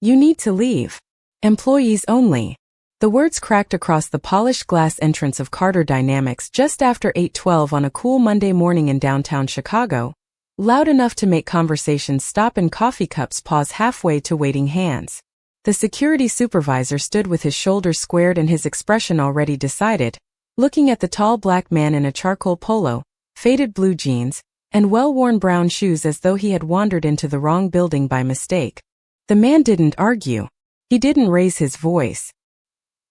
You need to leave. Employees only. The words cracked across the polished glass entrance of Carter Dynamics just after 8:12 on a cool Monday morning in downtown Chicago, loud enough to make conversations stop and coffee cups pause halfway to waiting hands. The security supervisor stood with his shoulders squared and his expression already decided, looking at the tall black man in a charcoal polo, faded blue jeans, and well-worn brown shoes as though he had wandered into the wrong building by mistake. The man didn't argue. He didn't raise his voice.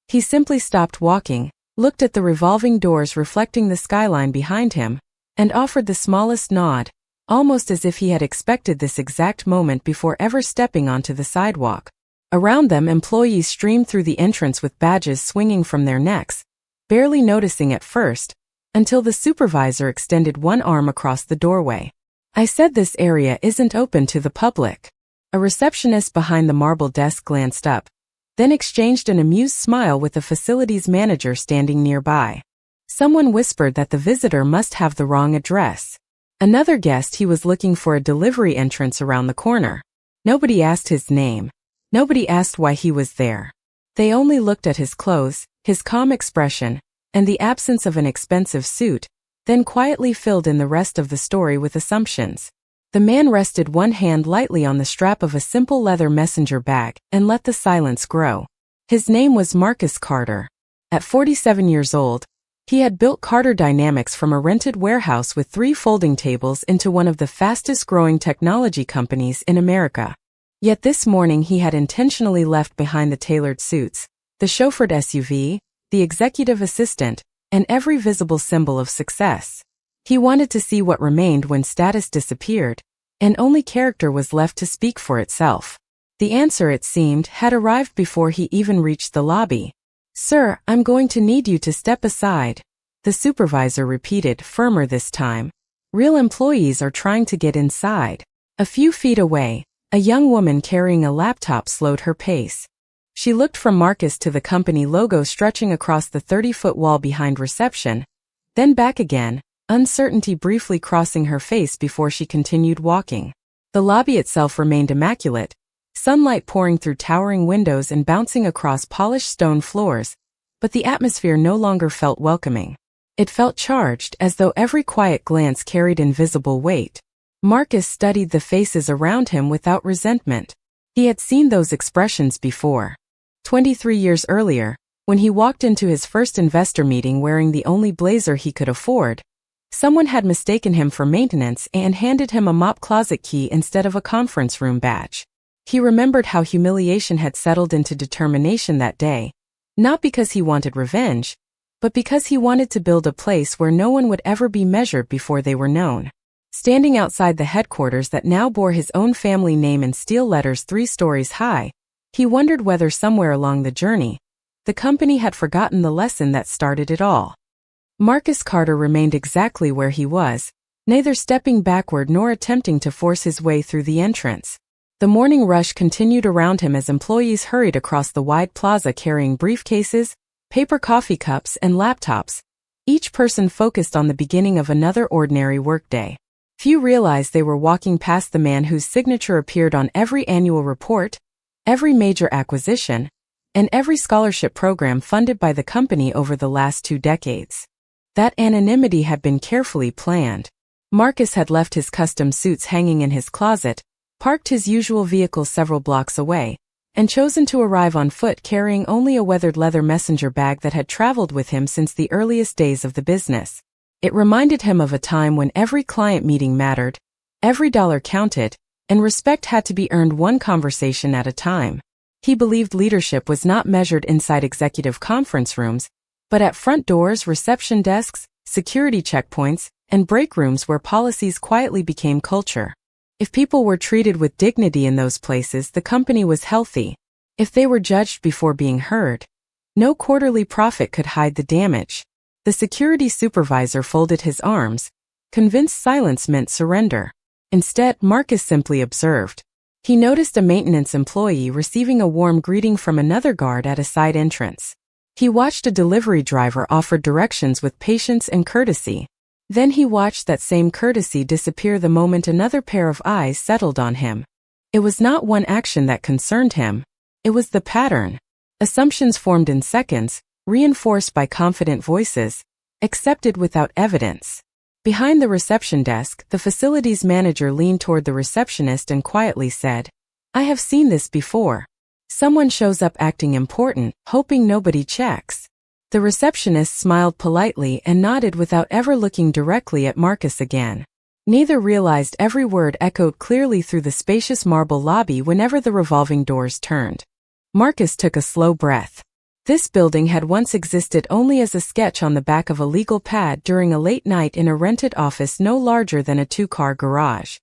He simply stopped walking, looked at the revolving doors reflecting the skyline behind him, and offered the smallest nod, almost as if he had expected this exact moment before ever stepping onto the sidewalk. Around them, employees streamed through the entrance with badges swinging from their necks, barely noticing at first, until the supervisor extended one arm across the doorway. I said this area isn't open to the public. A receptionist behind the marble desk glanced up, then exchanged an amused smile with the facilities manager standing nearby. Someone whispered that the visitor must have the wrong address. Another guessed he was looking for a delivery entrance around the corner. Nobody asked his name. Nobody asked why he was there. They only looked at his clothes, his calm expression, and the absence of an expensive suit, then quietly filled in the rest of the story with assumptions. The man rested one hand lightly on the strap of a simple leather messenger bag and let the silence grow. His name was Marcus Carter. At 47 years old, he had built Carter Dynamics from a rented warehouse with 3 folding tables into one of the fastest-growing technology companies in America. Yet this morning he had intentionally left behind the tailored suits, the chauffeured SUV, the executive assistant, and every visible symbol of success. He wanted to see what remained when status disappeared, and only character was left to speak for itself. The answer, it seemed, had arrived before he even reached the lobby. "Sir, I'm going to need you to step aside," the supervisor repeated, firmer this time. "Real employees are trying to get inside." A few feet away, a young woman carrying a laptop slowed her pace. She looked from Marcus to the company logo stretching across the 30-foot wall behind reception, then back again, uncertainty briefly crossing her face before she continued walking. The lobby itself remained immaculate, sunlight pouring through towering windows and bouncing across polished stone floors, but the atmosphere no longer felt welcoming. It felt charged, as though every quiet glance carried invisible weight. Marcus studied the faces around him without resentment. He had seen those expressions before. 23 years earlier, when he walked into his first investor meeting wearing the only blazer he could afford, someone had mistaken him for maintenance and handed him a mop closet key instead of a conference room badge. He remembered how humiliation had settled into determination that day, not because he wanted revenge, but because he wanted to build a place where no one would ever be measured before they were known. Standing outside the headquarters that now bore his own family name in steel letters 3 stories high, he wondered whether somewhere along the journey, the company had forgotten the lesson that started it all. Marcus Carter remained exactly where he was, neither stepping backward nor attempting to force his way through the entrance. The morning rush continued around him as employees hurried across the wide plaza carrying briefcases, paper coffee cups, and laptops, each person focused on the beginning of another ordinary workday. Few realized they were walking past the man whose signature appeared on every annual report, every major acquisition, and every scholarship program funded by the company over the last 2 decades. That anonymity had been carefully planned. Marcus had left his custom suits hanging in his closet, parked his usual vehicle several blocks away, and chosen to arrive on foot carrying only a weathered leather messenger bag that had traveled with him since the earliest days of the business. It reminded him of a time when every client meeting mattered, every dollar counted, and respect had to be earned one conversation at a time. He believed leadership was not measured inside executive conference rooms, but at front doors, reception desks, security checkpoints, and break rooms where policies quietly became culture. If people were treated with dignity in those places, the company was healthy. If they were judged before being heard, no quarterly profit could hide the damage. The security supervisor folded his arms, convinced silence meant surrender. Instead, Marcus simply observed. He noticed a maintenance employee receiving a warm greeting from another guard at a side entrance. He watched a delivery driver offer directions with patience and courtesy. Then he watched that same courtesy disappear the moment another pair of eyes settled on him. It was not one action that concerned him. It was the pattern. Assumptions formed in seconds, reinforced by confident voices, accepted without evidence. Behind the reception desk, the facilities manager leaned toward the receptionist and quietly said, "I have seen this before. Someone shows up acting important, hoping nobody checks." The receptionist smiled politely and nodded without ever looking directly at Marcus again. Neither realized every word echoed clearly through the spacious marble lobby whenever the revolving doors turned. Marcus took a slow breath. This building had once existed only as a sketch on the back of a legal pad during a late night in a rented office no larger than a two-car garage.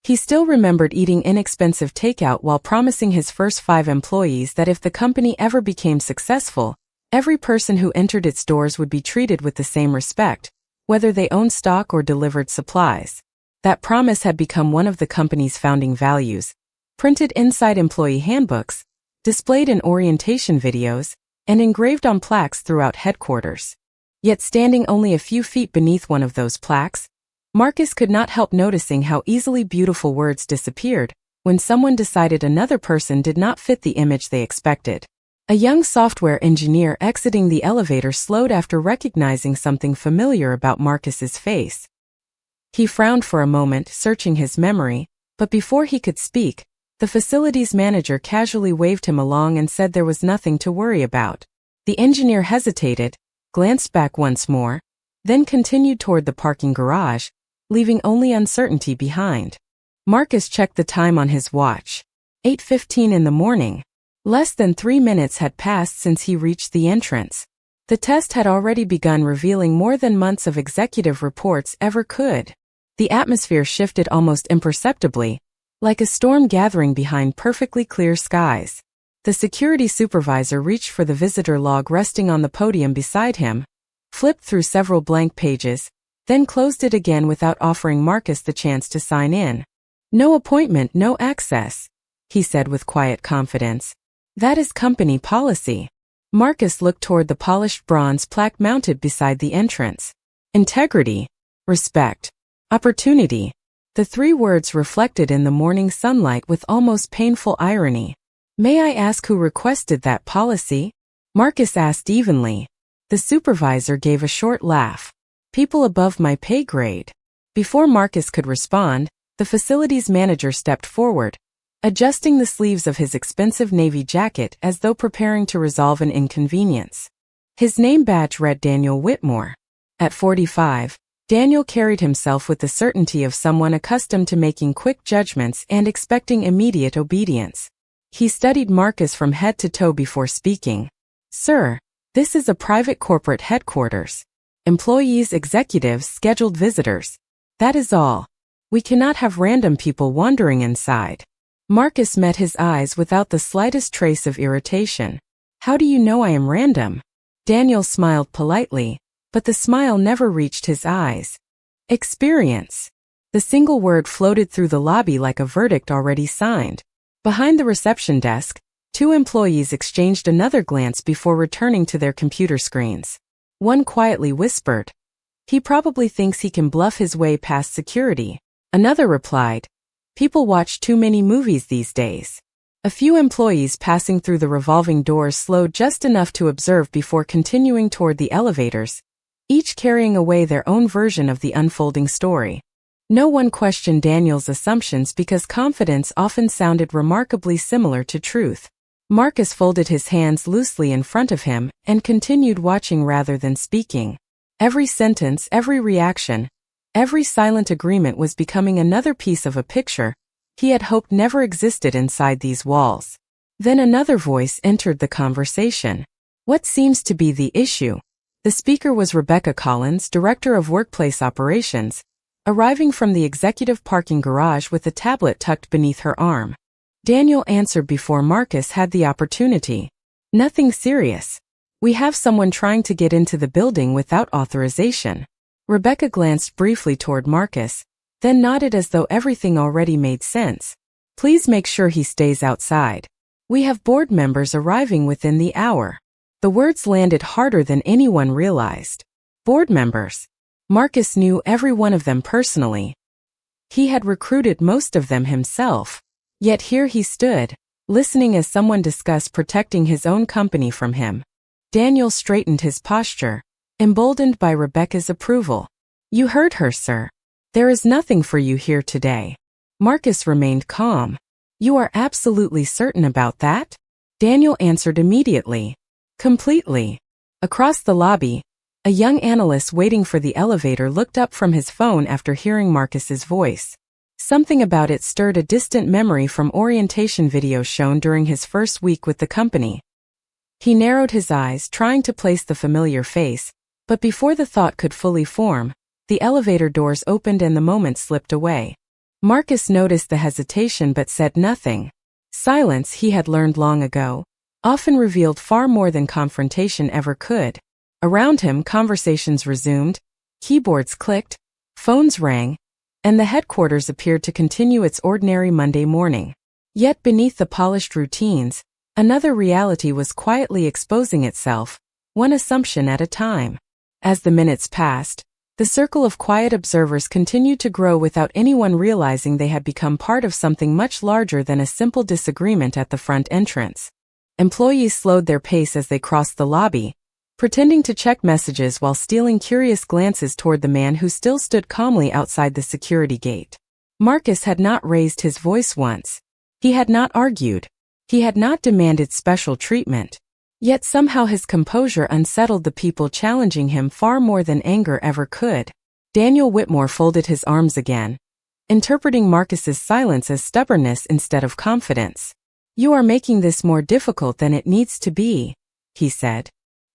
He still remembered eating inexpensive takeout while promising his first 5 employees that if the company ever became successful, every person who entered its doors would be treated with the same respect, whether they owned stock or delivered supplies. That promise had become one of the company's founding values, printed inside employee handbooks, displayed in orientation videos, and engraved on plaques throughout headquarters. Yet standing only a few feet beneath one of those plaques, Marcus could not help noticing how easily beautiful words disappeared when someone decided another person did not fit the image they expected. A young software engineer exiting the elevator slowed after recognizing something familiar about Marcus's face. He frowned for a moment, searching his memory, but before he could speak, the facilities manager casually waved him along and said there was nothing to worry about. The engineer hesitated, glanced back once more, then continued toward the parking garage, leaving only uncertainty behind. Marcus checked the time on his watch. 8:15 in the morning. Less than 3 minutes had passed since he reached the entrance. The test had already begun, revealing more than months of executive reports ever could. The atmosphere shifted almost imperceptibly, like a storm gathering behind perfectly clear skies. The security supervisor reached for the visitor log resting on the podium beside him, flipped through several blank pages, then closed it again without offering Marcus the chance to sign in. "No appointment, no access," he said with quiet confidence. "That is company policy." Marcus looked toward the polished bronze plaque mounted beside the entrance. Integrity, respect, opportunity. The 3 words reflected in the morning sunlight with almost painful irony. "May I ask who requested that policy?" Marcus asked evenly. The supervisor gave a short laugh. "People above my pay grade." Before Marcus could respond, the facilities manager stepped forward, adjusting the sleeves of his expensive navy jacket as though preparing to resolve an inconvenience. His name badge read Daniel Whitmore. At 45, Daniel carried himself with the certainty of someone accustomed to making quick judgments and expecting immediate obedience. He studied Marcus from head to toe before speaking. "Sir, this is a private corporate headquarters. Employees, executives, scheduled visitors. That is all. We cannot have random people wandering inside." Marcus met his eyes without the slightest trace of irritation. "How do you know I am random?" Daniel smiled politely, but the smile never reached his eyes. "Experience." The single word floated through the lobby like a verdict already signed. Behind the reception desk, 2 employees exchanged another glance before returning to their computer screens. One quietly whispered, "He probably thinks he can bluff his way past security." Another replied, "People watch too many movies these days." A few employees passing through the revolving doors slowed just enough to observe before continuing toward the elevators, each carrying away their own version of the unfolding story. No one questioned Daniel's assumptions because confidence often sounded remarkably similar to truth. Marcus folded his hands loosely in front of him and continued watching rather than speaking. Every sentence, every reaction, every silent agreement was becoming another piece of a picture he had hoped never existed inside these walls. Then another voice entered the conversation. "What seems to be the issue?" The speaker was Rebecca Collins, Director of Workplace Operations, arriving from the executive parking garage with a tablet tucked beneath her arm. Daniel answered before Marcus had the opportunity. "Nothing serious. We have someone trying to get into the building without authorization." Rebecca glanced briefly toward Marcus, then nodded as though everything already made sense. "Please make sure he stays outside. We have board members arriving within the hour." The words landed harder than anyone realized. Board members. Marcus knew every one of them personally. He had recruited most of them himself. Yet here he stood, listening as someone discussed protecting his own company from him. Daniel straightened his posture, emboldened by Rebecca's approval. "You heard her, sir. There is nothing for you here today." Marcus remained calm. "You are absolutely certain about that?" Daniel answered immediately. "Completely." Across the lobby, a young analyst waiting for the elevator looked up from his phone after hearing Marcus's voice. Something about it stirred a distant memory from orientation videos shown during his first week with the company. He narrowed his eyes, trying to place the familiar face, but before the thought could fully form, the elevator doors opened and the moment slipped away. Marcus noticed the hesitation but said nothing. Silence, he had learned long ago, often revealed far more than confrontation ever could. Around him, conversations resumed, keyboards clicked, phones rang, and the headquarters appeared to continue its ordinary Monday morning. Yet beneath the polished routines, another reality was quietly exposing itself, one assumption at a time. As the minutes passed, the circle of quiet observers continued to grow without anyone realizing they had become part of something much larger than a simple disagreement at the front entrance. Employees slowed their pace as they crossed the lobby, pretending to check messages while stealing curious glances toward the man who still stood calmly outside the security gate. Marcus had not raised his voice once. He had not argued. He had not demanded special treatment. Yet somehow his composure unsettled the people challenging him far more than anger ever could. Daniel Whitmore folded his arms again, interpreting Marcus's silence as stubbornness instead of confidence. "You are making this more difficult than it needs to be," he said.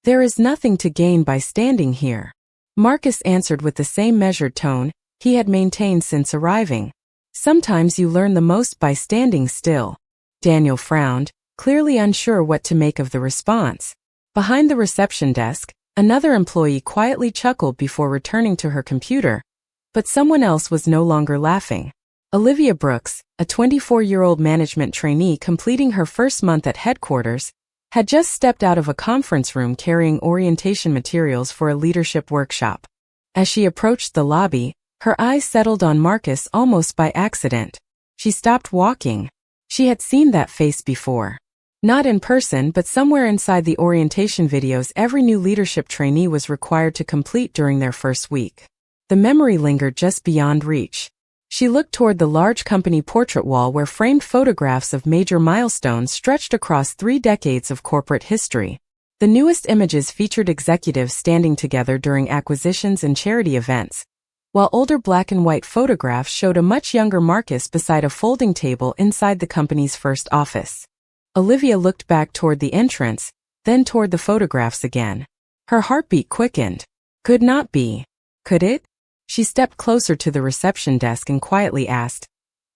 "There is nothing to gain by standing here." Marcus answered with the same measured tone he had maintained since arriving. "Sometimes you learn the most by standing still." Daniel frowned, clearly unsure what to make of the response. Behind the reception desk, another employee quietly chuckled before returning to her computer, but someone else was no longer laughing. Olivia Brooks, a 24-year-old management trainee completing her first month at headquarters, had just stepped out of a conference room carrying orientation materials for a leadership workshop. As she approached the lobby, her eyes settled on Marcus almost by accident. She stopped walking. She had seen that face before. Not in person, but somewhere inside the orientation videos every new leadership trainee was required to complete during their first week. The memory lingered just beyond reach. She looked toward the large company portrait wall where framed photographs of major milestones stretched across 3 decades of corporate history. The newest images featured executives standing together during acquisitions and charity events, while older black and white photographs showed a much younger Marcus beside a folding table inside the company's first office. Olivia looked back toward the entrance, then toward the photographs again. Her heartbeat quickened. Could not be. Could it? She stepped closer to the reception desk and quietly asked,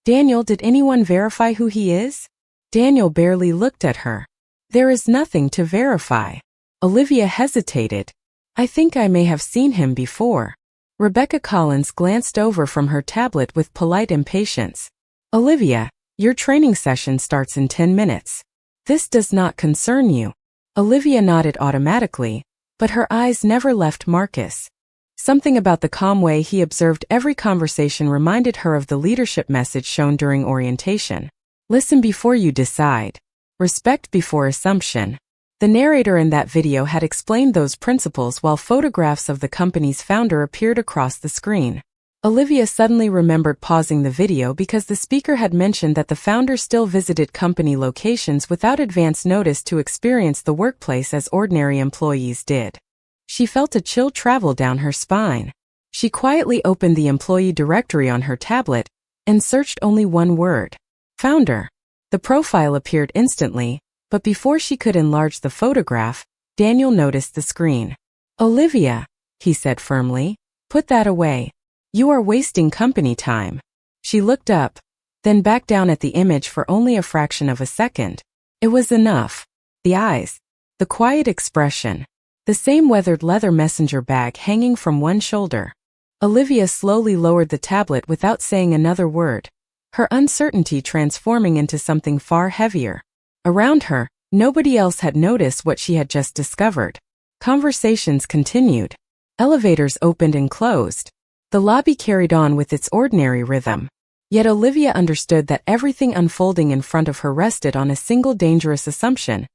"Daniel, did anyone verify who he is?" Daniel barely looked at her. "There is nothing to verify." Olivia hesitated. "I think I may have seen him before." Rebecca Collins glanced over from her tablet with polite impatience. "Olivia, your training session starts in 10 minutes. This does not concern you." Olivia nodded automatically, but her eyes never left Marcus. Something about the calm way he observed every conversation reminded her of the leadership message shown during orientation. Listen before you decide. Respect before assumption. The narrator in that video had explained those principles while photographs of the company's founder appeared across the screen. Olivia suddenly remembered pausing the video because the speaker had mentioned that the founder still visited company locations without advance notice to experience the workplace as ordinary employees did. She felt a chill travel down her spine. She quietly opened the employee directory on her tablet and searched only one word: founder. The profile appeared instantly, but before she could enlarge the photograph, Daniel noticed the screen. "Olivia," he said firmly, "put that away. You are wasting company time." She looked up, then back down at the image for only a fraction of a second. It was enough. The eyes, the quiet expression, the same weathered leather messenger bag hanging from one shoulder. Olivia slowly lowered the tablet without saying another word, her uncertainty transforming into something far heavier. Around her, nobody else had noticed what she had just discovered. Conversations continued. Elevators opened and closed. The lobby carried on with its ordinary rhythm. Yet Olivia understood that everything unfolding in front of her rested on a single dangerous assumption,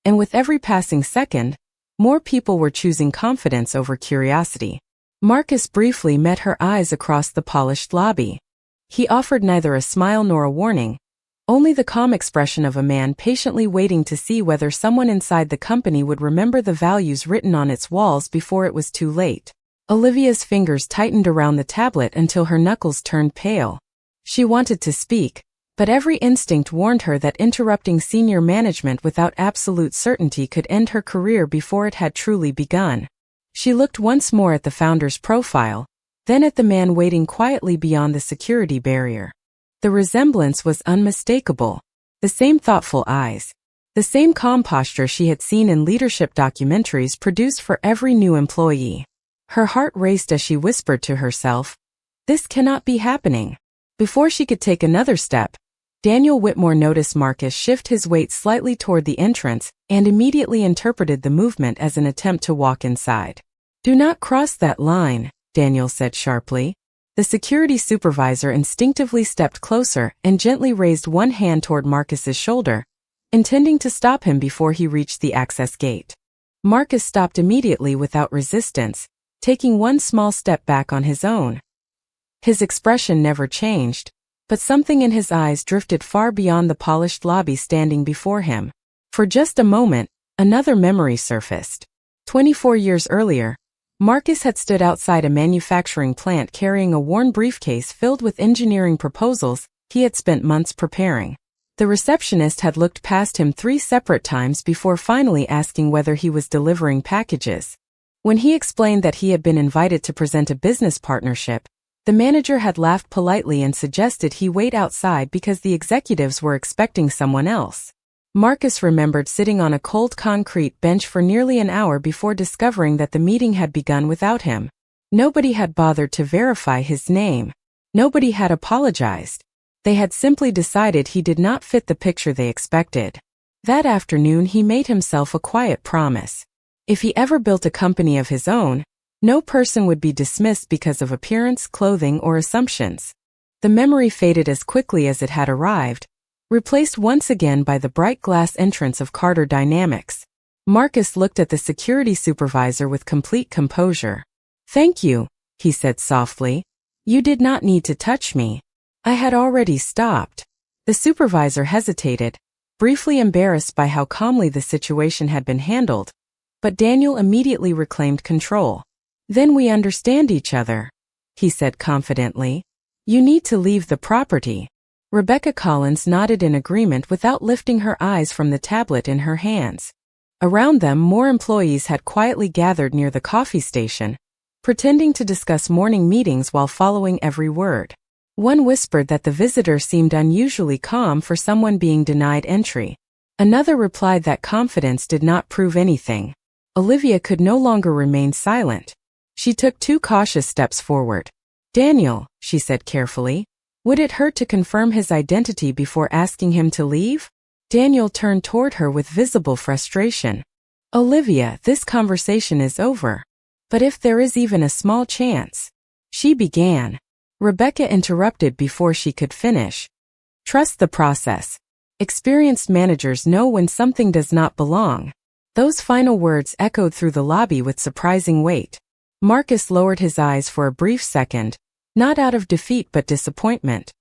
and with every passing second, more people were choosing confidence over curiosity. Marcus briefly met her eyes across the polished lobby. He offered neither a smile nor a warning, only the calm expression of a man patiently waiting to see whether someone inside the company would remember the values written on its walls before it was too late. Olivia's fingers tightened around the tablet until her knuckles turned pale. She wanted to speak, but every instinct warned her that interrupting senior management without absolute certainty could end her career before it had truly begun. She looked once more at the founder's profile, then at the man waiting quietly beyond the security barrier. The resemblance was unmistakable. The same thoughtful eyes, the same calm posture she had seen in leadership documentaries produced for every new employee. Her heart raced as she whispered to herself, "This cannot be happening." Before she could take another step, Daniel Whitmore noticed Marcus shift his weight slightly toward the entrance and immediately interpreted the movement as an attempt to walk inside. "Do not cross that line," Daniel said sharply. The security supervisor instinctively stepped closer and gently raised one hand toward Marcus's shoulder, intending to stop him before he reached the access gate. Marcus stopped immediately without resistance, taking one small step back on his own. His expression never changed, but something in his eyes drifted far beyond the polished lobby standing before him. For just a moment, another memory surfaced. 24 years earlier, Marcus had stood outside a manufacturing plant carrying a worn briefcase filled with engineering proposals he had spent months preparing. The receptionist had looked past him 3 separate times before finally asking whether he was delivering packages. When he explained that he had been invited to present a business partnership, the manager had laughed politely and suggested he wait outside because the executives were expecting someone else. Marcus remembered sitting on a cold concrete bench for nearly an hour before discovering that the meeting had begun without him. Nobody had bothered to verify his name. Nobody had apologized. They had simply decided he did not fit the picture they expected. That afternoon he made himself a quiet promise. If he ever built a company of his own, no person would be dismissed because of appearance, clothing, or assumptions. The memory faded as quickly as it had arrived, replaced once again by the bright glass entrance of Carter Dynamics. Marcus looked at the security supervisor with complete composure. "Thank you," he said softly. "You did not need to touch me. I had already stopped." The supervisor hesitated, briefly embarrassed by how calmly the situation had been handled, but Daniel immediately reclaimed control. "Then we understand each other," he said confidently. "You need to leave the property." Rebecca Collins nodded in agreement without lifting her eyes from the tablet in her hands. Around them, more employees had quietly gathered near the coffee station, pretending to discuss morning meetings while following every word. One whispered that the visitor seemed unusually calm for someone being denied entry. Another replied that confidence did not prove anything. Olivia could no longer remain silent. She took 2 cautious steps forward. "Daniel," she said carefully, "would it hurt to confirm his identity before asking him to leave?" Daniel turned toward her with visible frustration. "Olivia, this conversation is over. But if there is even a small chance," she began. Rebecca interrupted before she could finish. "Trust the process. Experienced managers know when something does not belong." Those final words echoed through the lobby with surprising weight. Marcus lowered his eyes for a brief second, not out of defeat but disappointment.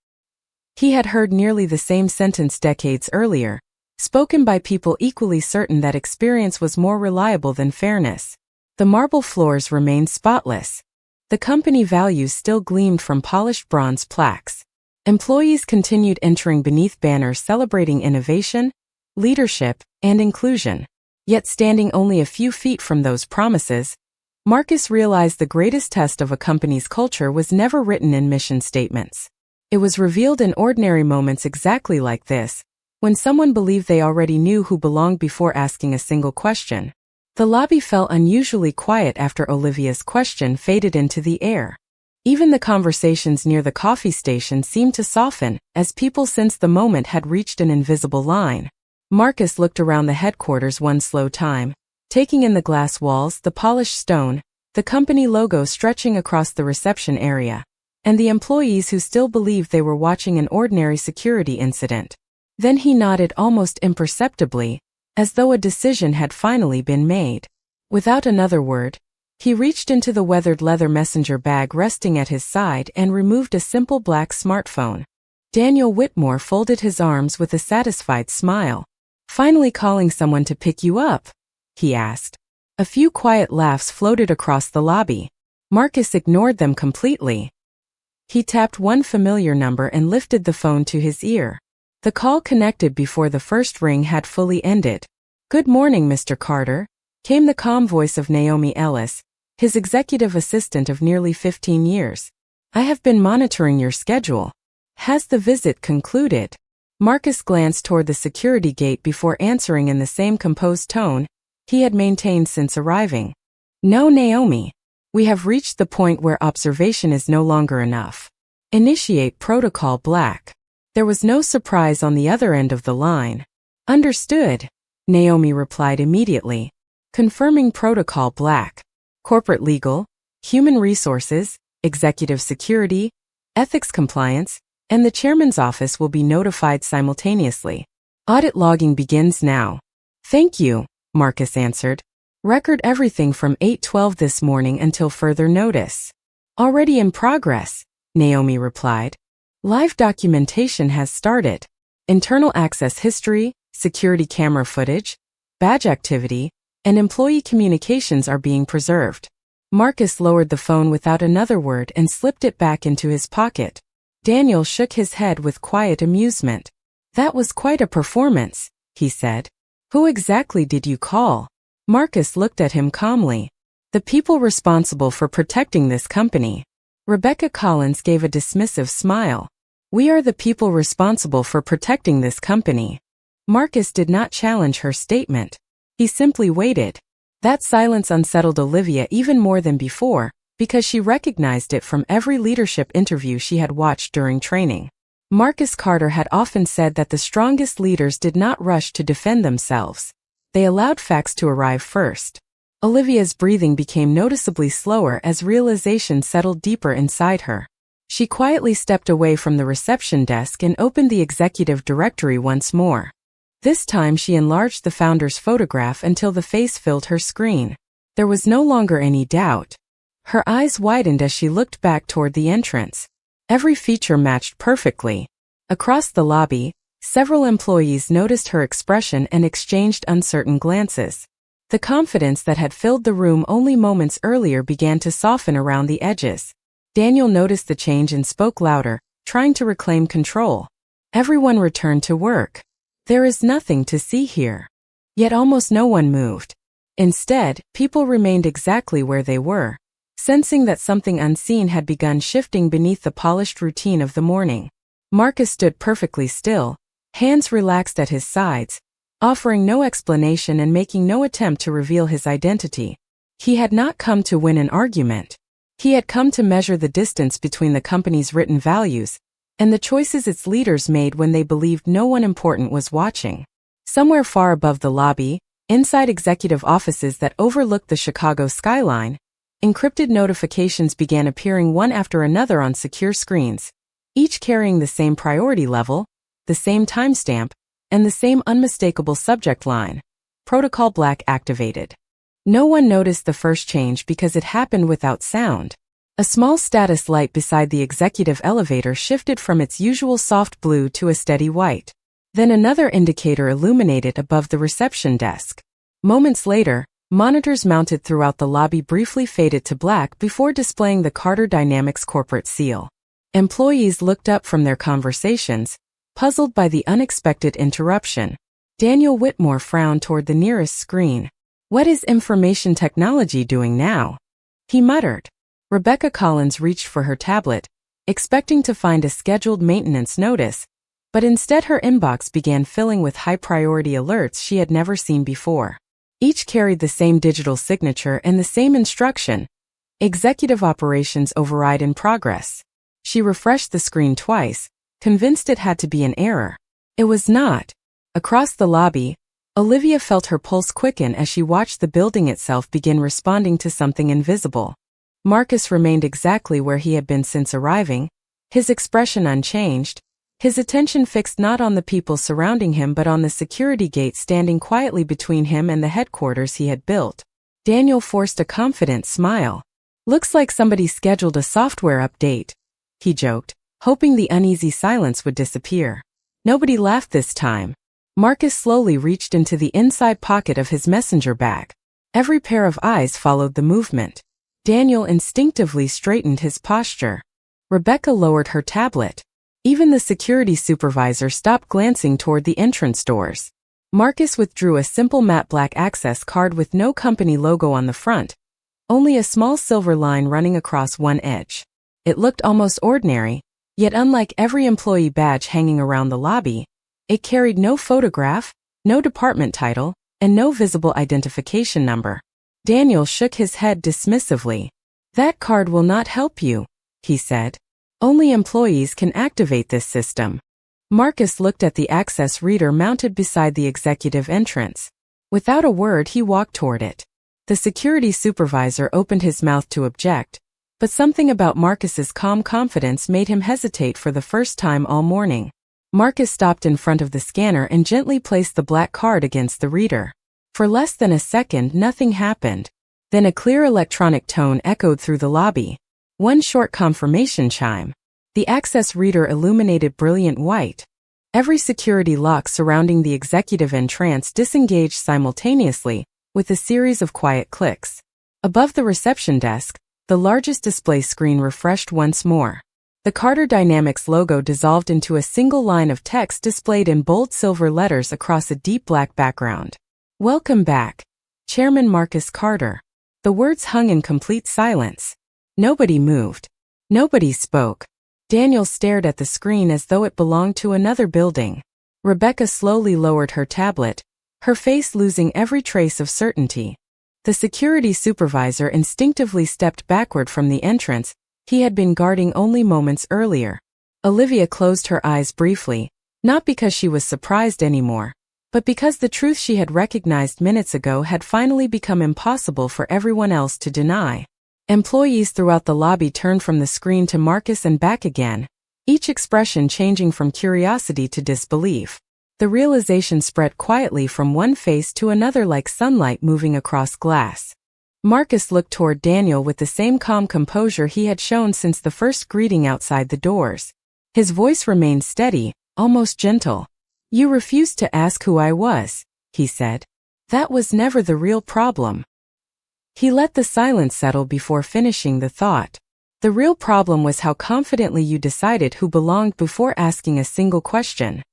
He had heard nearly the same sentence decades earlier, spoken by people equally certain that experience was more reliable than fairness. The marble floors remained spotless. The company values still gleamed from polished bronze plaques. Employees continued entering beneath banners celebrating innovation, leadership, and inclusion. Yet standing only a few feet from those promises, Marcus realized the greatest test of a company's culture was never written in mission statements. It was revealed in ordinary moments exactly like this, when someone believed they already knew who belonged before asking a single question. The lobby felt unusually quiet after Olivia's question faded into the air. Even the conversations near the coffee station seemed to soften, as people sensed the moment had reached an invisible line. Marcus looked around the headquarters one slow time, taking in the glass walls, the polished stone, the company logo stretching across the reception area. and the employees who still believed they were watching an ordinary security incident. Then he nodded almost imperceptibly, as though a decision had finally been made. Without another word, he reached into the weathered leather messenger bag resting at his side and removed a simple black smartphone. Daniel Whitmore folded his arms with a satisfied smile. "Finally calling someone to pick you up?" he asked. A few quiet laughs floated across the lobby. Marcus ignored them completely. He tapped one familiar number and lifted the phone to his ear. The call connected before the first ring had fully ended. "Good morning, Mr. Carter," came the calm voice of Naomi Ellis, his executive assistant of nearly 15 years. "I have been monitoring your schedule. Has the visit concluded?" Marcus glanced toward the security gate before answering in the same composed tone he had maintained since arriving. "No, Naomi. We have reached the point where observation is no longer enough. Initiate Protocol Black." There was no surprise on the other end of the line. "Understood," Naomi replied immediately. "Confirming Protocol Black. Corporate legal, human resources, executive security, ethics compliance, and the chairman's office will be notified simultaneously. Audit logging begins now." "Thank you," Marcus answered. "Record everything from 8:12 this morning until further notice." "Already in progress," Naomi replied. "Live documentation has started. Internal access history, security camera footage, badge activity, and employee communications are being preserved." Marcus lowered the phone without another word and slipped it back into his pocket. Daniel shook his head with quiet amusement. "That was quite a performance," he said. "Who exactly did you call?" Marcus looked at him calmly. "The people responsible for protecting this company." Rebecca Collins gave a dismissive smile. "We are the people responsible for protecting this company." Marcus did not challenge her statement. He simply waited. That silence unsettled Olivia even more than before, because she recognized it from every leadership interview she had watched during training. Marcus Carter had often said that the strongest leaders did not rush to defend themselves. They allowed facts to arrive first. Olivia's breathing became noticeably slower as realization settled deeper inside her. She quietly stepped away from the reception desk and opened the executive directory once more. This time she enlarged the founder's photograph until the face filled her screen. There was no longer any doubt. Her eyes widened as she looked back toward the entrance. Every feature matched perfectly. Across the lobby, several employees noticed her expression and exchanged uncertain glances. The confidence that had filled the room only moments earlier began to soften around the edges. Daniel noticed the change and spoke louder, trying to reclaim control. "Everyone returned to work. There is nothing to see here." Yet almost no one moved. Instead, people remained exactly where they were, sensing that something unseen had begun shifting beneath the polished routine of the morning. Marcus stood perfectly still, hands relaxed at his sides, offering no explanation and making no attempt to reveal his identity. He had not come to win an argument. He had come to measure the distance between the company's written values and the choices its leaders made when they believed no one important was watching. Somewhere far above the lobby, inside executive offices that overlooked the Chicago skyline, encrypted notifications began appearing one after another on secure screens, each carrying the same priority level, the same timestamp, and the same unmistakable subject line: Protocol Black activated. No one noticed the first change because it happened without sound. A small status light beside the executive elevator shifted from its usual soft blue to a steady white. Then another indicator illuminated above the reception desk. Moments later, monitors mounted throughout the lobby briefly faded to black before displaying the Carter Dynamics corporate seal. Employees looked up from their conversations, puzzled by the unexpected interruption. Daniel Whitmore frowned toward the nearest screen. "What is information technology doing now?" he muttered. Rebecca Collins reached for her tablet, expecting to find a scheduled maintenance notice, but instead her inbox began filling with high-priority alerts she had never seen before. Each carried the same digital signature and the same instruction: executive operations override in progress. She refreshed the screen twice, convinced it had to be an error. It was not. Across the lobby, Olivia felt her pulse quicken as she watched the building itself begin responding to something invisible. Marcus remained exactly where he had been since arriving, his expression unchanged, his attention fixed not on the people surrounding him but on the security gate standing quietly between him and the headquarters he had built. Daniel forced a confident smile. "Looks like somebody scheduled a software update," he joked, hoping the uneasy silence would disappear. Nobody laughed this time. Marcus slowly reached into the inside pocket of his messenger bag. Every pair of eyes followed the movement. Daniel instinctively straightened his posture. Rebecca lowered her tablet. Even the security supervisor stopped glancing toward the entrance doors. Marcus withdrew a simple matte black access card with no company logo on the front, only a small silver line running across one edge. It looked almost ordinary, yet unlike every employee badge hanging around the lobby, it carried no photograph, no department title, and no visible identification number. Daniel shook his head dismissively. "That card will not help you," he said. "Only employees can activate this system." Marcus looked at the access reader mounted beside the executive entrance. Without a word, he walked toward it. The security supervisor opened his mouth to object, but something about Marcus's calm confidence made him hesitate for the first time all morning. Marcus stopped in front of the scanner and gently placed the black card against the reader. For less than a second, nothing happened. Then a clear electronic tone echoed through the lobby. One short confirmation chime. The access reader illuminated brilliant white. Every security lock surrounding the executive entrance disengaged simultaneously, with a series of quiet clicks. Above the reception desk, the largest display screen refreshed once more. The Carter Dynamics logo dissolved into a single line of text displayed in bold silver letters across a deep black background. "Welcome back, Chairman Marcus Carter." The words hung in complete silence. Nobody moved. Nobody spoke. Daniel stared at the screen as though it belonged to another building. Rebecca slowly lowered her tablet, her face losing every trace of certainty. The security supervisor instinctively stepped backward from the entrance he had been guarding only moments earlier. Olivia closed her eyes briefly, not because she was surprised anymore, but because the truth she had recognized minutes ago had finally become impossible for everyone else to deny. Employees throughout the lobby turned from the screen to Marcus and back again, each expression changing from curiosity to disbelief. The realization spread quietly from one face to another like sunlight moving across glass. Marcus looked toward Daniel with the same calm composure he had shown since the first greeting outside the doors. His voice remained steady, almost gentle. "You refused to ask who I was," he said. "That was never the real problem." He let the silence settle before finishing the thought. "The real problem was how confidently you decided who belonged before asking a single question."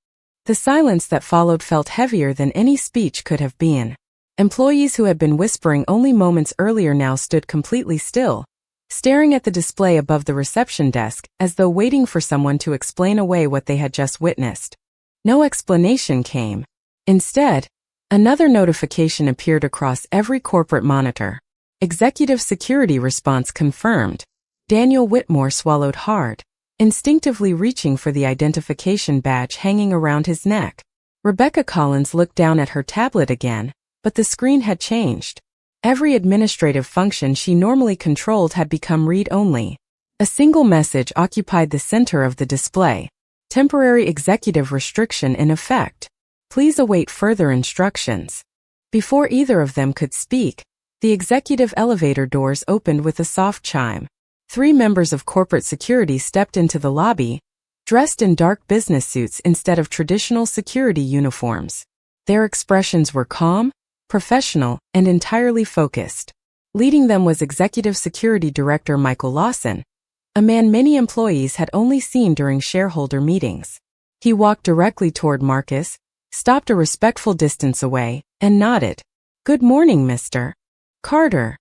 The silence that followed felt heavier than any speech could have been. Employees who had been whispering only moments earlier now stood completely still, staring at the display above the reception desk as though waiting for someone to explain away what they had just witnessed. No explanation came. Instead, another notification appeared across every corporate monitor. Executive security response confirmed. Daniel Whitmore swallowed hard, instinctively reaching for the identification badge hanging around his neck. Rebecca Collins looked down at her tablet again, but the screen had changed. Every administrative function she normally controlled had become read-only. A single message occupied the center of the display. "Temporary executive restriction in effect. Please await further instructions." Before either of them could speak, the executive elevator doors opened with a soft chime. 3 members of corporate security stepped into the lobby, dressed in dark business suits instead of traditional security uniforms. Their expressions were calm, professional, and entirely focused. Leading them was Executive Security Director Michael Lawson, a man many employees had only seen during shareholder meetings. He walked directly toward Marcus, stopped a respectful distance away, and nodded. "Good morning, Mr. Carter,"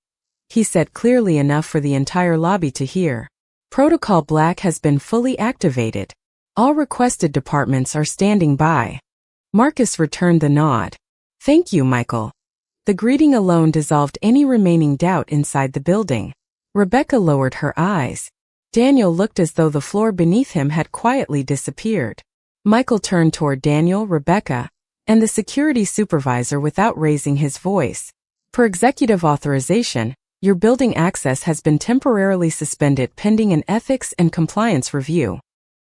he said clearly enough for the entire lobby to hear. "Protocol Black has been fully activated. All requested departments are standing by." Marcus returned the nod. "Thank you, Michael." The greeting alone dissolved any remaining doubt inside the building. Rebecca lowered her eyes. Daniel looked as though the floor beneath him had quietly disappeared. Michael turned toward Daniel, Rebecca, and the security supervisor without raising his voice. Per executive authorization, Your building access has been temporarily suspended pending an ethics and compliance review.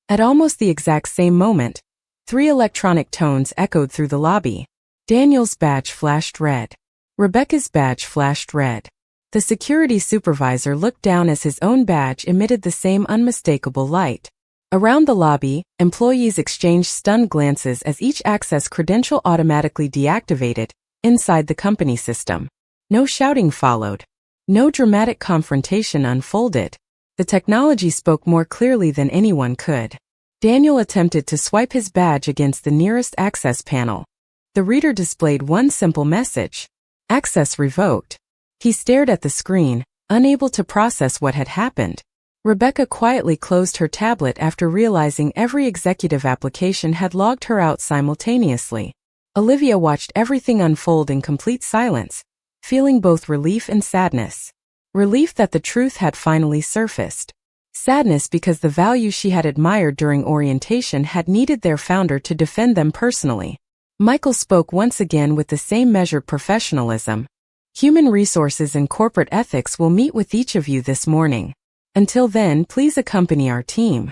At almost the exact same moment, 3 electronic tones echoed through the lobby. Daniel's badge flashed red. Rebecca's badge flashed red. The security supervisor looked down as his own badge emitted the same unmistakable light. Around the lobby, employees exchanged stunned glances as each access credential automatically deactivated inside the company system. No shouting followed. No dramatic confrontation unfolded. The technology spoke more clearly than anyone could. Daniel attempted to swipe his badge against the nearest access panel. The reader displayed one simple message: access revoked. He stared at the screen, unable to process what had happened. Rebecca quietly closed her tablet after realizing every executive application had logged her out simultaneously. Olivia watched everything unfold in complete silence, feeling both relief and sadness. Relief that the truth had finally surfaced. Sadness because the values she had admired during orientation had needed their founder to defend them personally. Michael spoke once again with the same measured professionalism. Human resources and corporate ethics will meet with each of you this morning. Until then, please accompany our team.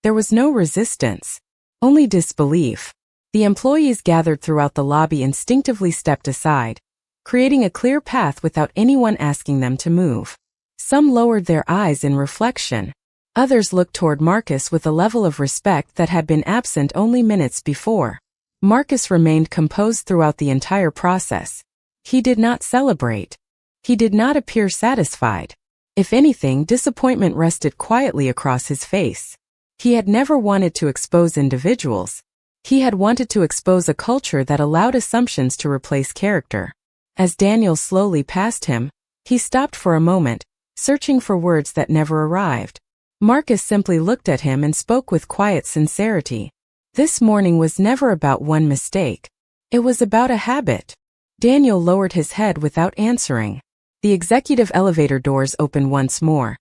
There was no resistance, only disbelief. The employees gathered throughout the lobby instinctively stepped aside, creating a clear path without anyone asking them to move. Some lowered their eyes in reflection. Others looked toward Marcus with a level of respect that had been absent only minutes before. Marcus remained composed throughout the entire process. He did not celebrate. He did not appear satisfied. If anything, disappointment rested quietly across his face. He had never wanted to expose individuals. He had wanted to expose a culture that allowed assumptions to replace character. As Daniel slowly passed him, he stopped for a moment, searching for words that never arrived. Marcus simply looked at him and spoke with quiet sincerity. This morning was never about one mistake. It was about a habit. Daniel lowered his head without answering. The executive elevator doors opened once more,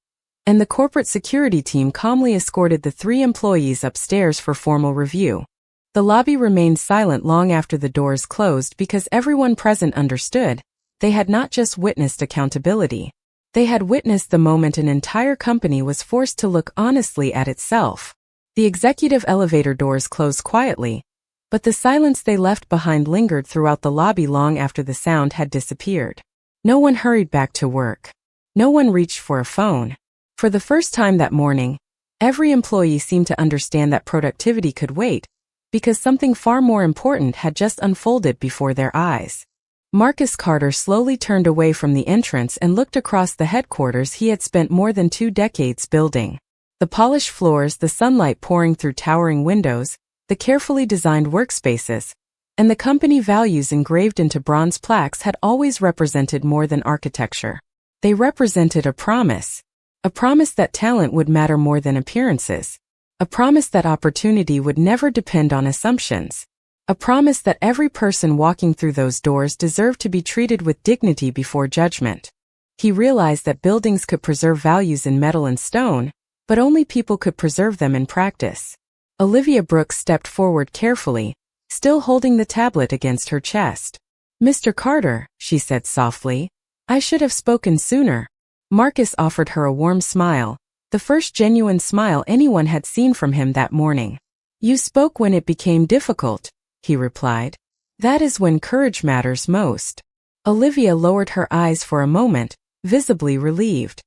and the corporate security team calmly escorted the 3 employees upstairs for formal review. The lobby remained silent long after the doors closed because everyone present understood they had not just witnessed accountability. They had witnessed the moment an entire company was forced to look honestly at itself. The executive elevator doors closed quietly, but the silence they left behind lingered throughout the lobby long after the sound had disappeared. No one hurried back to work. No one reached for a phone. For the first time that morning, every employee seemed to understand that productivity could wait, because something far more important had just unfolded before their eyes. Marcus Carter slowly turned away from the entrance and looked across the headquarters he had spent more than 2 decades building. The polished floors, the sunlight pouring through towering windows, the carefully designed workspaces, and the company values engraved into bronze plaques had always represented more than architecture. They represented a promise that talent would matter more than appearances, a promise that opportunity would never depend on assumptions, a promise that every person walking through those doors deserved to be treated with dignity before judgment. He realized that buildings could preserve values in metal and stone, but only people could preserve them in practice. Olivia Brooks stepped forward carefully, still holding the tablet against her chest. "Mr. Carter," she said softly, "I should have spoken sooner." Marcus offered her a warm smile, the first genuine smile anyone had seen from him that morning. "You spoke when it became difficult," he replied. "That is when courage matters most." Olivia lowered her eyes for a moment, visibly relieved.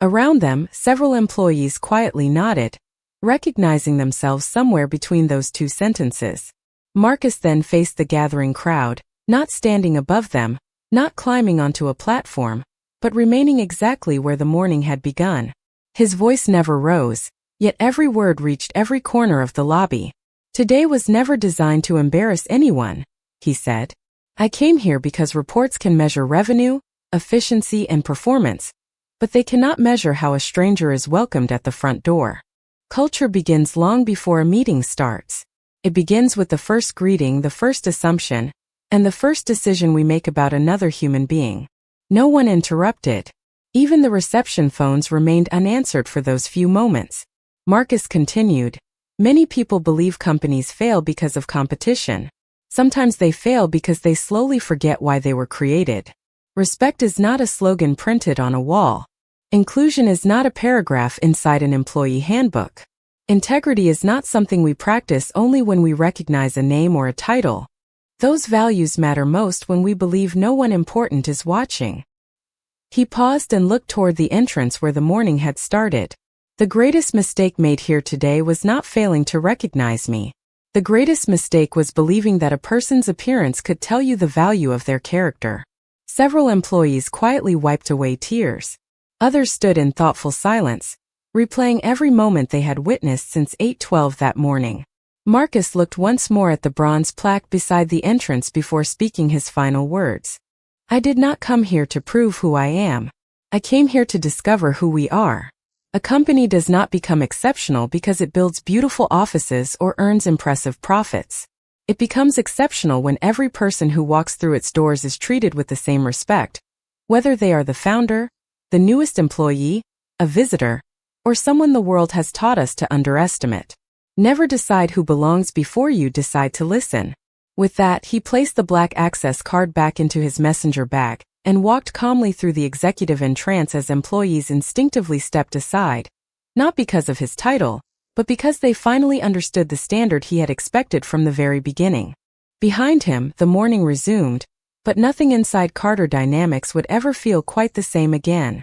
Around them, several employees quietly nodded, recognizing themselves somewhere between those 2 sentences. Marcus then faced the gathering crowd, not standing above them, not climbing onto a platform, but remaining exactly where the morning had begun. His voice never rose, yet every word reached every corner of the lobby. "Today was never designed to embarrass anyone," he said. "I came here because reports can measure revenue, efficiency, and performance, but they cannot measure how a stranger is welcomed at the front door. Culture begins long before a meeting starts. It begins with the first greeting, the first assumption, and the first decision we make about another human being." No one interrupted. Even the reception phones remained unanswered for those few moments. Marcus continued, "Many people believe companies fail because of competition. Sometimes they fail because they slowly forget why they were created. Respect is not a slogan printed on a wall. Inclusion is not a paragraph inside an employee handbook. Integrity is not something we practice only when we recognize a name or a title. Those values matter most when we believe no one important is watching. He paused and looked toward the entrance where the morning had started. The greatest mistake made here today was not failing to recognize me. The greatest mistake was believing that a person's appearance could tell you the value of their character. Several employees quietly wiped away tears. Others stood in thoughtful silence, replaying every moment they had witnessed since 8:12 that morning. Marcus looked once more at the bronze plaque beside the entrance before speaking his final words. I did not come here to prove who I am. I came here to discover who we are. A company does not become exceptional because it builds beautiful offices or earns impressive profits. It becomes exceptional when every person who walks through its doors is treated with the same respect, whether they are the founder, the newest employee, a visitor, or someone the world has taught us to underestimate. Never decide who belongs before you decide to listen. With that, he placed the black access card back into his messenger bag and walked calmly through the executive entrance as employees instinctively stepped aside, not because of his title, but because they finally understood the standard he had expected from the very beginning. Behind him, the morning resumed, but nothing inside Carter Dynamics would ever feel quite the same again.